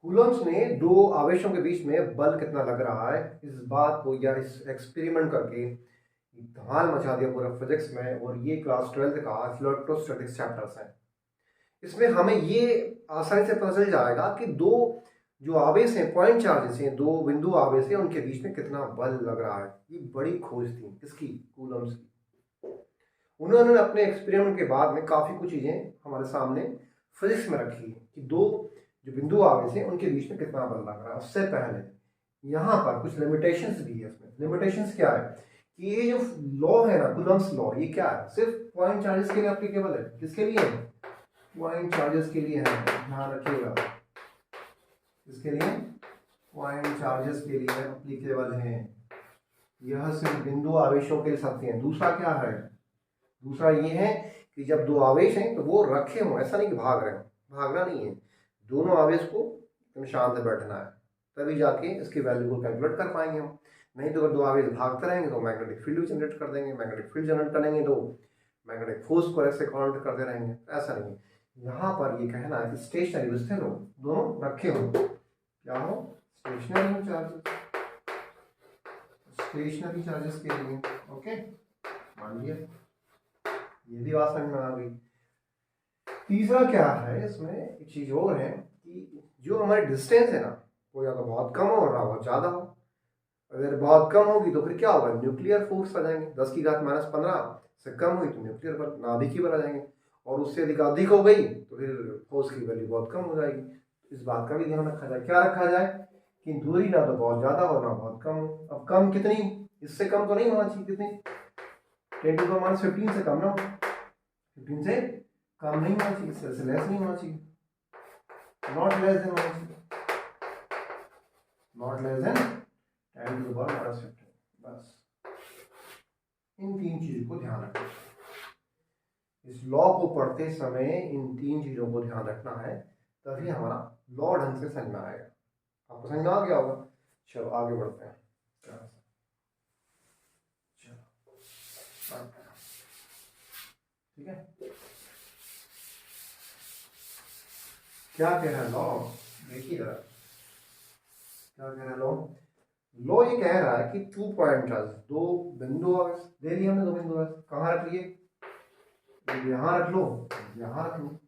Coulomb's ने दो आवेशों के बीच में बल कितना लग रहा है इस बात को या इस एक्सपेरिमेंट करके धमाल मचा दिया पूरा फिजिक्स में। और ये क्लास 12th का इलेक्ट्रोस्टैटिक्स चैप्टर्स है। इसमें हमें ये आसानी से पता चल जाएगा कि दो जो आवेश हैं, पॉइंट चार्जेस हैं, दो बिंदु आवेश हैं, उनके बीच में कितना बल लग रहा है। ये बड़ी खोज थी किसकी? कूलम्ब्स की। उन्होंने अपने एक्सपेरिमेंट के बाद में काफ़ी कुछ चीज़ें हमारे सामने फिजिक्स में रखी है कि दो जो बिंदु आवेश हैं उनके बीच में कितना बल लग रहा है। उससे पहले यहाँ पर कुछ लिमिटेशंस भी है। इसमें लिमिटेशंस क्या है कि ये जो लॉ है ना, कूलम्ब्स लॉ, ये क्या है? सिर्फ पॉइंट चार्जेस के लिए एप्लीकेबल है। किसके लिए है? पॉइंट चार्जेस के लिए है, ध्यान रखिएगा। इसके लिए पॉइंट चार्जेस के लिए एप्लीकेबल है। यह सिर्फ बिंदु आवेशों के लिए सत्य है। दूसरा क्या है? दूसरा ये है कि जब दो आवेश हैं तो वो रखे हों, ऐसा नहीं कि भाग रहे हैं, भागना नहीं है। दोनों आवेश को एकदम शांत बैठना है, तभी जाके इसकी वैल्यू को कैलकुलेट कर पाएंगे हम। नहीं तो अगर दो आवेश भागते रहेंगे तो मैग्नेटिक फील्ड जनरेट कर देंगे, मैग्नेटिक फील्ड जनरेट करेंगे तो मैग्नेटिक फोर्स को ऐसे काउंट करते रहेंगे। ऐसा नहीं है। यहाँ पर ये कहना है कि स्टेशनरी स्थिर हो, दोनों रखे हो। क्या हो? स्टेशनरी चार्जेस, स्टेशनरी चार्जेस के लिए। ओके, मान लिया, ये भी बात समझ में आ गई। तीसरा क्या है इसमें, एक चीज और है कि जो हमारी डिस्टेंस है ना, वो या तो बहुत कम हो और ना बहुत ज्यादा हो। अगर बहुत कम होगी तो फिर क्या होगा? न्यूक्लियर फोर्स आ जाएंगे। 10⁻⁻15 से कम हुई तो न्यूक्लियर बल, नाभिकीय बल आ जाएंगे। और उससे अधिक हो गई तो फिर फोर्स की वैल्यू बहुत कम हो जाएगी। इस बात का भी ध्यान रखा जाए। क्या रखा जाए कि दूरी ना तो बहुत ज्यादा हो ना बहुत कम हो। अब कम कितनी? इससे कम तो नहीं होना चाहिए। कितनी? 10⁻15 से कम ना हो, 15 से कम नहीं होना चाहिए, इससे लेस नहीं होना चाहिए, नॉट लेस देन होना चाहिए, नॉट लेस देन 10⁻⁻15। बस इन तीन चीजों को ध्यान रखना है। इस लॉ को पढ़ते समय इन तीन चीजों को ध्यान रखना है, तभी हमारा लॉ ढंग से समझ में आएगा। आपको समझ में आ गया होगा। चलो आगे बढ़ते हैं। ठीक है, क्या कह रहा है लॉ? देखिए जरा क्या कह रहा है लॉ। लॉ ये कह रहा है कि 2 पॉइंट चार्ज, दो बिंदु आवेश दे दिए हमने। दो बिंदु आवेश कहाँ रख लिए? यहाँ रख लो, यहाँ रख लो।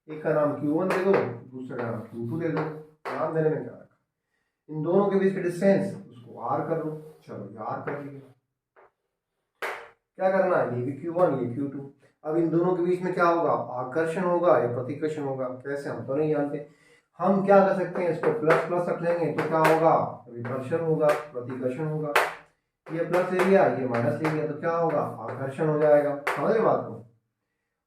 एक का नाम Q1 दे दो, दूसरे का नाम Q2 दे दो। नाम देने में क्या रखा? इन दोनों के बीच की डिस्टेंस उसको R कर लो। चलो ये R कर लिया। क्या करना है? ये भी Q1 ये Q2। अब इन दोनों के बीच में क्या होगा? आकर्षण होगा या प्रतिकर्षण होगा? कैसे हम तो नहीं जानते। हम क्या कर सकते हैं? इसको प्लस प्लस रख लेंगे तो क्या होगा? विकर्षण होगा, प्रतिकर्षण होगा। ये प्लस ले लिया, ये माइनस ले लिया तो क्या होगा? आकर्षण हो जाएगा। समझ बात को।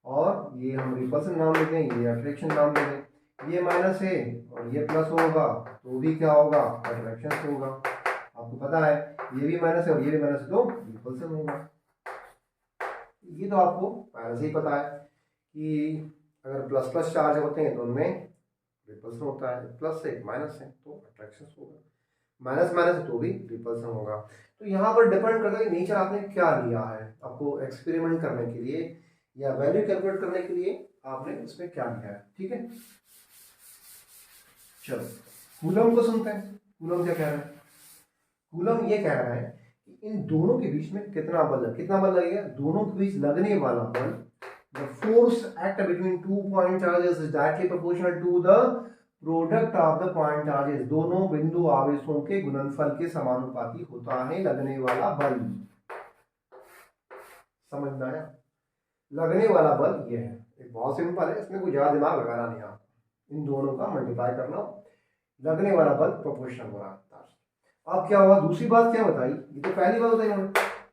और ये हम रिपल्सन नाम देते हैं, ये अट्रैक्शन नाम देते हैं। ये माइनस है और ये प्लस होगा तो भी क्या होगा? अट्रैक्शन होगा। आपको पता है ये भी माइनस है और ये भी माइनस है तो रिपल्सन होगा। ये तो आपको पहले से ही पता है कि अगर प्लस प्लस चार्ज होते हैं तो उनमें रिपल्सन होता है। प्लस से माइनस है तो अट्रैक्शन होगा, माइनस माइनस है तो भी रिपल्सन होगा। तो यहाँ पर डिपेंड करता है कि नेचर आपने क्या लिया है। आपको एक्सपेरिमेंट करने के लिए या वैल्यू कैलकुलेट करने के लिए आपने उसमें क्या लिया है। ठीक है, चलो कूलम को सुनते हैं। कूलम क्या कह रहा है? कूलम ये कह रहा है कि इन दोनों के बीच में कितना बल है। कितना बल लगेगा? दोनों के बीच लगने वाला बल, the force act between 2 point charges is directly proportional to the product of the point charges। दोनों बिंदु आवेशों के गुणनफल के समानुपाती होता है लगने वाला बल। समझ में आया? लगने वाला बल ये है। एक बहुत सिंपल है, इसमें कोई ज्यादा दिमाग लगाना नहीं। आप इन दोनों का मल्टीप्लाई करना, लगने वाला बल प्रोपोर्शनल हो रहा है। अब क्या हुआ? दूसरी बात क्या बताई? ये तो पहली बात बताई हमने।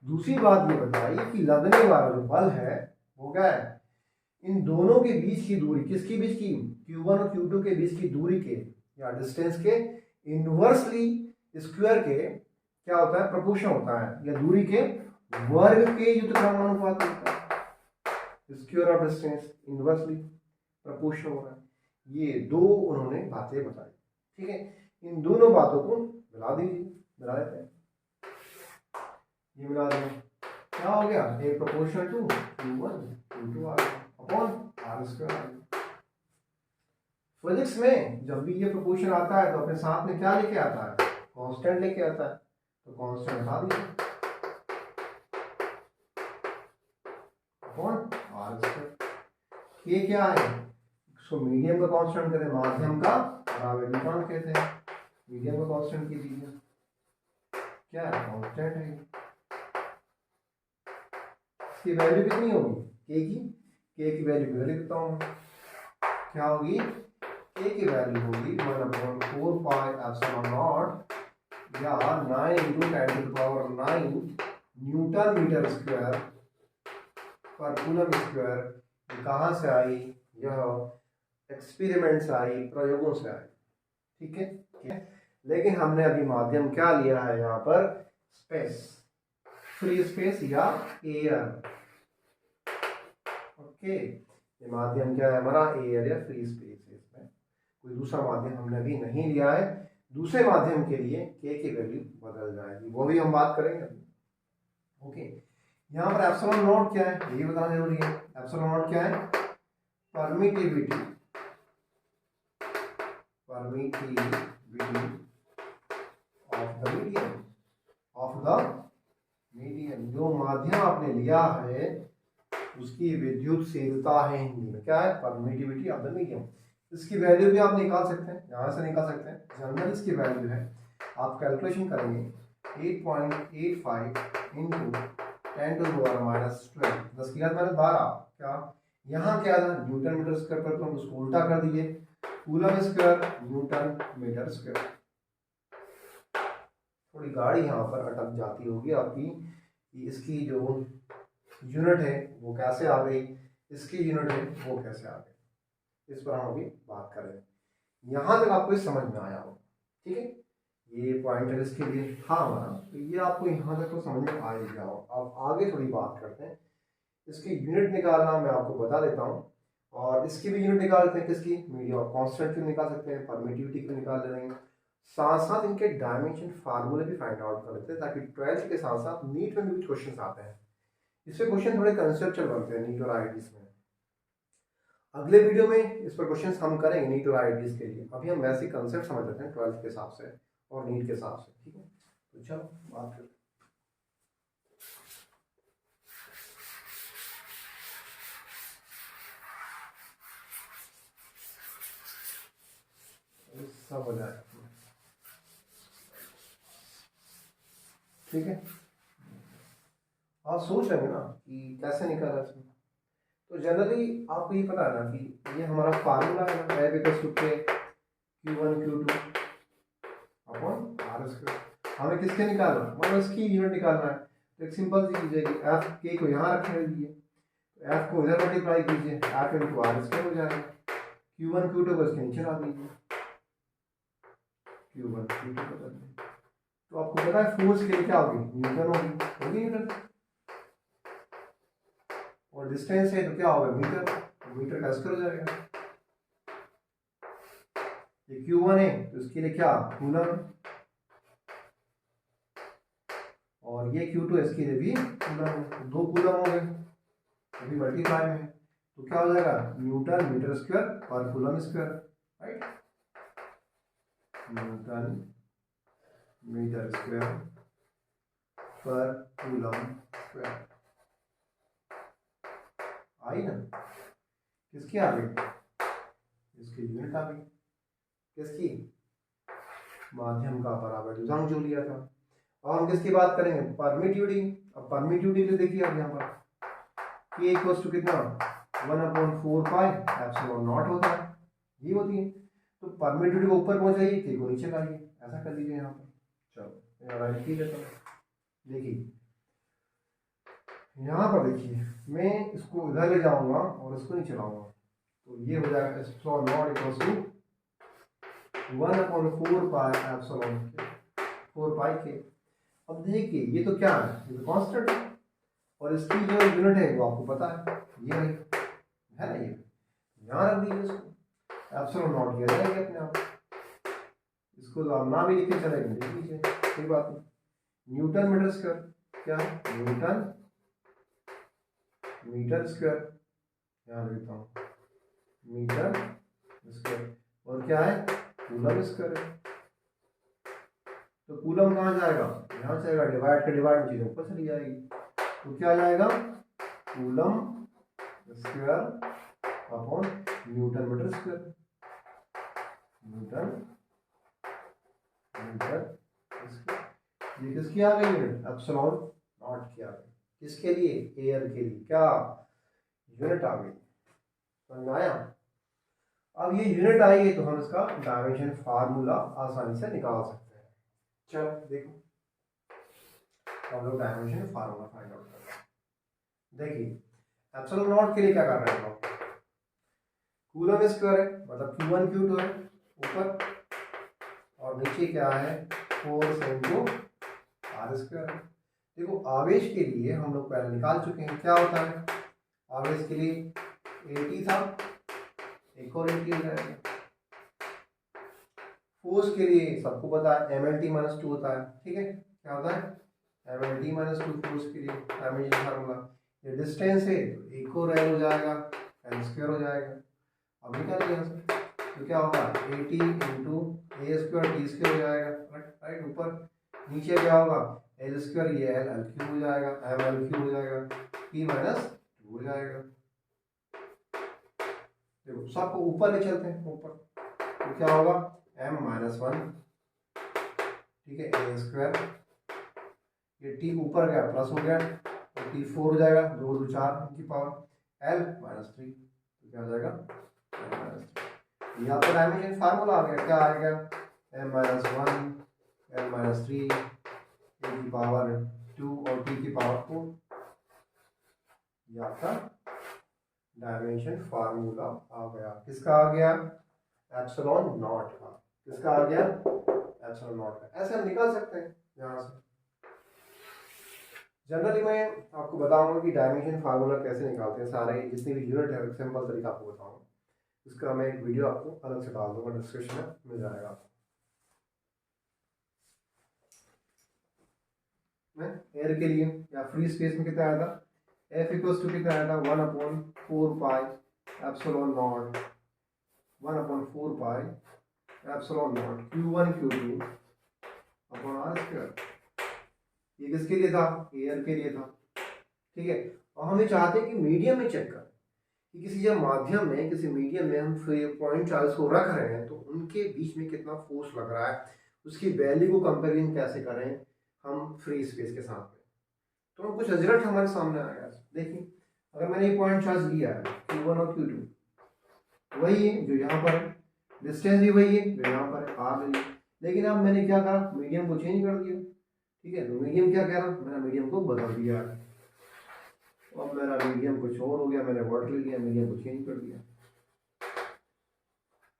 दूसरी बात ये बताई कि लगने वाला जो बल है वो क्या है? इन दोनों के बीच की दूरी, किसके बीच की? Q1 और Q2 के बीच की दूरी के या डिस्टेंस के इनवर्सली स्क्वायर के क्या होता है? प्रोपोर्शन होता है, या दूरी के वर्ग के व्युत्क्रमानुपात होता है। Square of distance inversely proportion हो रहा है। ये दो उन्होंने बातें बताई। ठीक है, इन दोनों बातों को मिला दीजिए, मिला देते हैं। ये मिला देंगे, क्या हो गया? ए प्रोपोर्शनल टू Q1 Q2 आ गया अपॉन R स्क्वायर। फिजिक्स में जब भी ये प्रोपोर्शन आता है तो अपने साथ में क्या लेके आता है, कांस्टेंट लेके आता है। तो कांस्टेंट हटा दीजिए, कौन आर स्क्वायर। ये क्या है, इसको मीडियम का कांस्टेंट कहते हैं, माध्यम का परावैल्यूकांक कहते हैं। मीडियम का कांस्टेंट की दीजिए, क्या है, कांस्टेंट है। इसकी वैल्यू कितनी होगी, के की वैल्यू किधर लिखता हूँ, क्या होगी, के की वैल्यू होगी 1/4 पाई एप्सिलॉन नॉट या 9 × 10⁹ न्यूटन मीटर स्क्वायर पर कूलम स्क्वायर। कहाँ से आई, यह एक्सपेरिमेंट से आई, प्रयोगों से आई। ठीक है, लेकिन हमने अभी माध्यम क्या लिया है यहाँ पर, स्पेस, फ्री स्पेस या एयर। ओके, ये माध्यम क्या है हमारा, एयर या फ्री स्पेस है। इसमें कोई दूसरा माध्यम हमने अभी नहीं लिया है। दूसरे माध्यम के लिए के की वैल्यू बदल जाएगी, वो भी हम बात करेंगे अभी। ओके, यहाँ पर एप्सिलॉन नॉट क्या है ये बताना जरूरी है। एप्सिलॉन नॉट क्या है, परमिटिविटी ऑफ द मीडियम। जो माध्यम आपने लिया है उसकी विद्युतशीलता है, हिंदी में क्या है, परमिटिविटी ऑफ द मीडियम। इसकी वैल्यू भी आप निकाल सकते हैं, यहाँ से निकाल सकते हैं। जनरल इसकी वैल्यू है, आप कैलकुलेशन करेंगे 8.85 × 10⁻⁻12, 10 की घात -12। क्या यहाँ क्या था, न्यूटन मीटर स्क्वायर पर, तो हम उसको उल्टा कर दीजिए, coulomb square newton metre square. थोड़ी गाड़ी यहाँ पर अटक जाती होगी आपकी, इसकी जो यूनिट है वो कैसे आ गई, इसकी यूनिट है वो कैसे आ गई, इस पर हम अभी बात करें। यहाँ तक आपको समझ में आया हो, ठीक है, ये पॉइंट है इसके लिए। हाँ हमारा तो ये आपको यहाँ तक तो समझ में आ ही जाओ। अब आगे थोड़ी बात करते हैं, इसकी यूनिट निकालना मैं आपको बता देता हूँ, और इसकी भी यूनिट निकालते हैं, किसकी, मीडियम ऑफ कांस्टेंट की निकाल सकते हैं, परमिटिविटी को निकाल ले रहे हैं, साथ साथ इनके डायमेंशन फार्मूले भी फाइंड आउट कर लेते हैं, ताकि 12th के साथ साथ नीट में भी क्वेश्चन आते हैं। इससे क्वेश्चन थोड़े कंसेप्चुअल बनते हैं नीट और आईआईटीज में। अगले वीडियो में इस पर क्वेश्चन हम करेंगे नीट और आईआईटीज के लिए। अभी हम वैसे कंसेप्ट समझ लेते हैं 12th के हिसाब से और नीट के हिसाब से, ठीक है। तो चलो बात करते हैं। सब हो जाए, ठीक है। आप सोच रहे हैं ना कि कैसे निकाला इसमें, तो जनरली आपको ये पता है ना कि ये हमारा फार्मूला है ना, F = Q1 Q2 upon R square. हमें किसके निकालना, मतलब इसकी यूनिट निकालना है। तो एक सिंपल सी चीज़ है कि F के को यहाँ रखने दीजिए, तो F को इधर मल्टीप्लाई कीजिए, F × R स्क्वायर हो जाएगा। Q1 Q2 को इसके नीचे ला दीजिए, Q1 Q2 को कर दीजिए। तो आपको पता है फोर्स के लिए क्या होगी, न्यूटन होगी न्यूटन, और डिस्टेंस है तो क्या होगा, मीटर, तो मीटर का स्क्वायर हो जाएगा। ये Q1 है तो इसके लिए क्या, कूलम, और ये Q2 इसके लिए भी कूलम, तो 2 कूलम हो गए, अभी मल्टीप्लाई में, तो क्या हो जाएगा, न्यूटन मीटर स्क्वायर और coulomb square, right, newton metre square पर कूलम स्क्वायर। आई ना, किसकी आ गई, इसकी यूनिट आ गई, किसकी, माध्यम का परावैल्यूकांक जो लिया था। और हम किसकी बात करेंगे, परमिटिविटी। अब परमिटिविटी तो देखिए आप यहाँ पर K = कितना, 1/4 पाई एप्सिलॉन नॉट होता है, ये होती है। तो परमिटिविटी को ऊपर पहुंचाइए, K को नीचे लाइए, ऐसा कर लीजिए यहाँ पर। चलो यहाँ लिख ही लेता हूँ। देखिए यहाँ पर देखिए, मैं इसको इधर ले जाऊंगा और इसको नीचे लाऊंगा, तो ये हो जाएगा एप्सिलॉन नॉट = 1/4 पाई एप्सिलॉन 4 पाई के। अब देखिए ये तो क्या है, ये तो कांस्टेंट है, और इसकी जो यूनिट है वो आपको पता है, ये है ना, ये यहाँ रख दीजिए इसको, एप्सिलॉन नॉट ये रहेगा अपने आप, इसको तो आप ना भी लिखे चलेगा, लिख लीजिए, कोई बात नहीं। न्यूटन मीटर स्क्वायर क्या है, न्यूटन मीटर स्क्वायर, यहाँ लिखता हूँ मीटर स्क्वायर, और क्या है, कूलम स्क्वायर है। तो कूलम कहाँ जाएगा, यहाँ जाएगा, डिवाइड का डिवाइड चीज़ ऊपर चली जाएगी। तो क्या आ जाएगा, coulomb square upon newton metre square, newton metre square. ये किसकी आ गई यूनिट, एप्सिलॉन नॉट की आ गई। किसके लिए, एयर के लिए, क्या यूनिट आ गई, समझ में आया। अब ये यूनिट आई है तो हम इसका डायमेंशन फार्मूला आसानी से निकाल सकते हैं। चलो देखो, हम लोग डायमेंशन फार्मूला फाइंड आउट करते हैं। देखिए एप्सिलॉन नॉट के लिए क्या कर रहे हैं हम लोग, कूलम स्क्वायर है, मतलब Q1 Q2 है ऊपर, और नीचे क्या है, फोर्स इनटू आर स्क्वायर। देखो आवेश के लिए हम लोग पहले निकाल चुके हैं, क्या होता है आवेश के लिए, 80 था, एक और 80 हो जाएगा। फोर्स के लिए सबको पता है MLT माइनस 2 होता है, ठीक है, क्या होता है MLT माइनस 2 फोर्स के लिए डायमेंशन फार्मूला। ये डिस्टेंस है तो एक और L हो जाएगा, L स्क्वायर हो जाएगा। अब निकालिए यहाँ से, तो क्या होगा 80 इंटू ए स्क्वायर टी स्क्वायर हो जाएगा, राइट ऊपर। नीचे क्या होगा L स्क्वायर, ये L L क्यूब हो जाएगा, M L क्यूब हो जाएगा, T माइनस 2 हो जाएगा। देखो सबको ऊपर ले चलते हैं, ऊपर तो क्या होगा M माइनस 1, ठीक है, ए स्क्वायर, ये टी ऊपर गया प्लस हो गया, तो टी 4 हो जाएगा, 2 2 4 की पावर L माइनस 3, तो क्या हो जाएगा L माइनस 3। यहाँ पर डायमेंशन फार्मूला आ गया, क्या आएगा M माइनस 1 L माइनस 3 ए की पावर 2 और टी की पावर 4। ये आपका डायमेंशन फार्मूला आ गया, किसका आ गया, एप्सिलॉन नॉट का। किसका आ गया, एप्सिलॉन नॉट का। ऐसे हम निकाल सकते हैं यहाँ से। जनरली मैं आपको बताऊंगा कि डायमेंशन फार्मूला कैसे निकालते हैं, सारे जितनी भी यूनिट है सिंपल तरीका आपको बताऊंगा। इसका मैं एक वीडियो आपको अलग से डाल दूंगा, डिस्क्रिप्शन में मिल जाएगा। मैं एयर के लिए या फ्री स्पेस में कितना आया था, F इक्वल्स टू कितना आया था 1/4 pi epsilon naught, 1/4 pi epsilon naught Q1 Q2 upon r square. ये किसके लिए था, एयर के लिए था, ठीक है। और हम ये चाहते हैं कि मीडियम में चेक करें कि किसी जब माध्यम में, किसी मीडियम में हम पॉइंट चार्ज को रख रहे हैं तो उनके बीच में कितना फोर्स लग रहा है, उसकी वैल्यू को कंपेरिजन कैसे करें हम फ्री स्पेस के साथ में। तो कुछ रिजल्ट हमारे सामने आ गया। देखिए अगर मैंने ये पॉइंट चार्ज लिया है Q1 और Q2, वही है जो यहाँ पर है, डिस्टेंस भी वही है जो यहाँ पर है, आर ले, लेकिन अब मैंने क्या करा, मीडियम को चेंज कर दिया, ठीक है। तो मीडियम क्या कह रहा, मैंने मीडियम को बदल दिया, अब मेरा मीडियम कुछ और हो गया, मैंने वाटर ले लिया, मीडियम को चेंज कर दिया,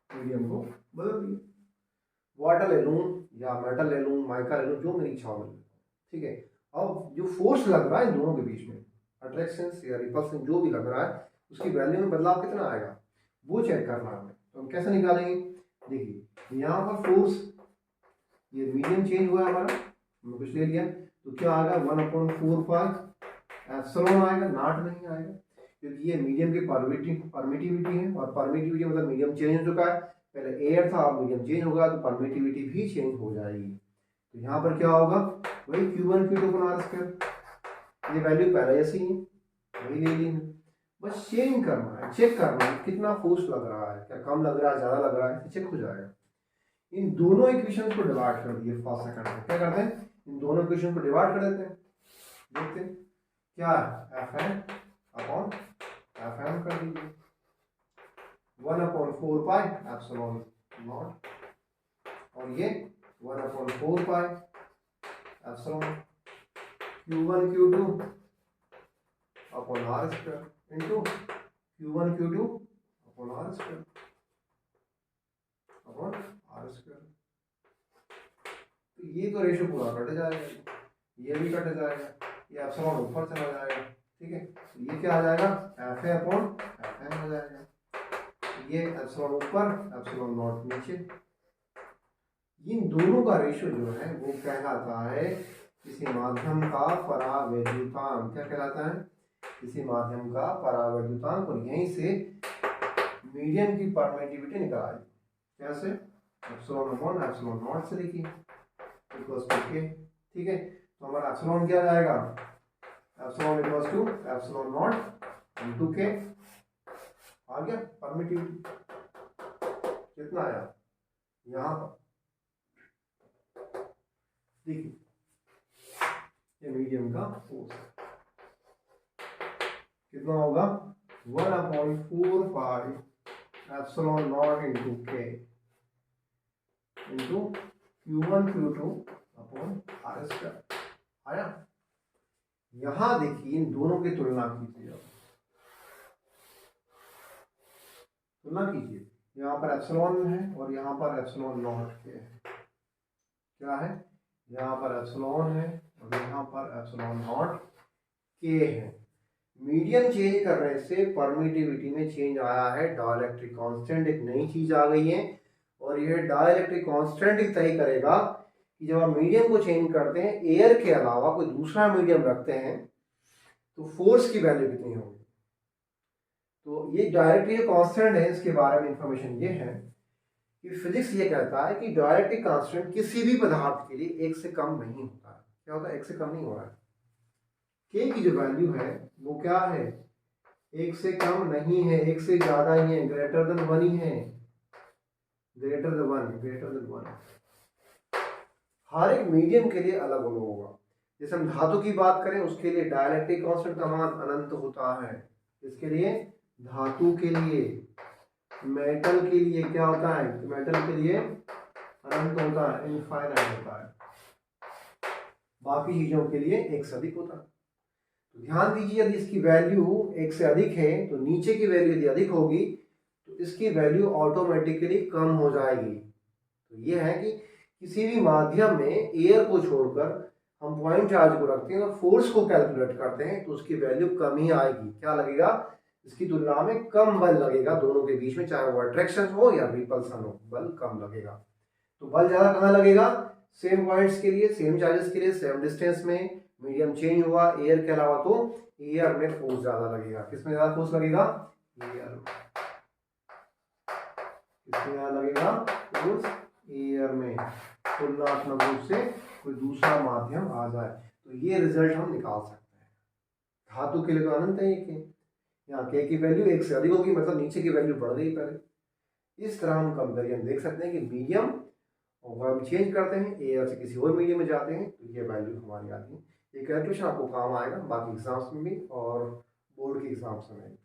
मीडियम को बदल दिया। वाटर ले लूँ या मेटल ले लूँ, माइका ले लूँ, जो मेरी इच्छा हो, ठीक है। अब जो फोर्स लग रहा है इन दोनों के बीच में, अट्रैक्शन या रिपल्सन जो भी लग रहा है, उसकी वैल्यू में बदलाव कितना आएगा वो चेक करना है हमें। तो हम कैसे निकालेंगे, देखिए यहाँ पर फोर्स, ये मीडियम चेंज हुआ है हमारा, हमने कुछ ले लिया, तो क्या आएगा 1/4 पाई एप्सिलॉन आएगा, नॉट नहीं आएगा, क्योंकि ये मीडियम की परमिटिविटी है, और परमिटिविटी मतलब मीडियम चेंज हो चुका है, पहले एयर था अब मीडियम चेंज होगा तो परमिटिविटी भी चेंज हो जाएगी। तो यहाँ पर क्या होगा, वही Q1 Q2 upon r square, ये वैल्यू पहले जैसी ही वही ले ली है, बस चेंज करना है, चेक करना है कितना फोर्स लग रहा है, क्या कम लग रहा है, ज़्यादा लग रहा है, चेक हो जाएगा। इन दोनों इक्वेशंस को डिवाइड कर दिए फर्स्ट सेकंड में, क्या करते हैं इन दोनों इक्वेशन को डिवाइड कर देते हैं, देखते हैं क्या है, Fn अपॉन Fm कर दीजिए, 1/4 पाई एप्सिलॉन नॉट, और ये 1/4 pi epsilon Q1 Q2 upon r square into Q1 Q2 upon r square upon r square. तो ये तो रेशियो पूरा कट जाएगा, ये भी कट जाएगा, ये एप्सिलॉन ऊपर चला जाएगा, ठीक है। तो ये क्या आ जाएगा, Fa अपॉन Fm हो जाएगा, ये एप्सिलॉन ऊपर एप्सिलॉन नॉट नीचे। इन दोनों का रेशियो जो है वो कहलाता है किसी माध्यम का परावैद्युतांक, क्या कहलाता है, किसी माध्यम का परावैद्युतांक। और यहीं से मीडियम की परमिटिविटी निकाल, कैसे, एप्सिलॉन अपॉन एप्सिलॉन नॉट से लिखिए इक्वल्स टू के। ठीक है, तो हमारा एप्सिलॉन क्या आएगा, epsilon equals to epsilon naught into k. आ गया परमिटिविटी, कितना आया यहाँ पर, देखिए ये मीडियम का फोर्स कितना होगा, 1/4 epsilon naught into k into Q1 Q2 upon r square. आया, यहां देखिए इन दोनों की तुलना कीजिए, तुलना कीजिए, यहाँ पर एप्सिलॉन है और यहाँ पर एप्सिलॉन नॉट के है, क्या है, यहाँ पर एप्सिलॉन है और यहाँ पर एप्सिलॉन नॉट के है। मीडियम चेंज करने से परमिटिविटी में चेंज आया है, डाइलेक्ट्रिक कांस्टेंट एक नई चीज आ गई है और यह डाइलेक्ट्रिक कांस्टेंट ही तय करेगा कि जब आप मीडियम को चेंज करते हैं, एयर के अलावा कोई दूसरा मीडियम रखते हैं, तो फोर्स की वैल्यू कितनी होगी। तो ये डायरेक्टली कांस्टेंट है, इसके बारे में इंफॉर्मेशन ये है कि फिजिक्स ये कहता है कि डायरेक्टली कांस्टेंट किसी भी पदार्थ के लिए एक से कम नहीं होता है। क्या होता है, एक से कम नहीं हो रहा है। के की जो वैल्यू है वो क्या है, एक से कम नहीं है, एक से ज्यादा ही है, ग्रेटर देन 1 ही है, ग्रेटर देन 1, ग्रेटर देन 1। हर एक मीडियम के लिए अलग अलग होगा। जैसे हम धातु की बात करें, उसके लिए डाइलेक्ट्रिक कांस्टेंट का मान अनंत होता है। इसके लिए धातु के लिए, मेटल के लिए क्या होता है, मेटल के लिए अनंत होता है, इनफाइनाइट होता है। बाकी चीजों के लिए एक से अधिक होता है। तो ध्यान दीजिए, यदि इसकी वैल्यू एक से अधिक है तो नीचे की वैल्यू यदि अधिक होगी तो इसकी वैल्यू ऑटोमेटिकली कम हो जाएगी। तो ये है कि किसी भी माध्यम में एयर को छोड़कर हम पॉइंट चार्ज को रखते हैं और फोर्स को कैलकुलेट करते हैं तो उसकी वैल्यू कम ही आएगी। क्या लगेगा, इसकी तुलना में कम बल लगेगा दोनों के बीच में, चाहे वो अट्रैक्शन हो या रिपल्सन हो, बल कम लगेगा। तो बल ज्यादा कहाँ लगेगा, सेम पॉइंट्स के लिए, सेम चार्जेस के लिए, सेम डिस्टेंस में। मीडियम चेंज हुआ एयर के अलावा तो एयर में फोर्स ज्यादा लगेगा। किसमें ज्यादा फोर्स लगेगा, एयर में। किसमें ज्यादा लगेगा फोर्स, एयर में, तुलनात्मक रूप से कोई दूसरा माध्यम आ जाए। तो ये रिजल्ट हम निकाल सकते हैं। धातु के लिए तो अनंत है के, यहाँ के की वैल्यू एक से अधिक होगी, मतलब नीचे की वैल्यू बढ़ गई पहले। इस तरह हम कंपेरिजन देख सकते हैं कि मीडियम और हम चेंज करते हैं, एयर से किसी और मीडियम में जाते हैं तो ये वैल्यू हमारी आती है। ये कैलकुलेशन आपको काम आएगा बाकी एग्जाम्स में भी और बोर्ड के एग्जाम्स में।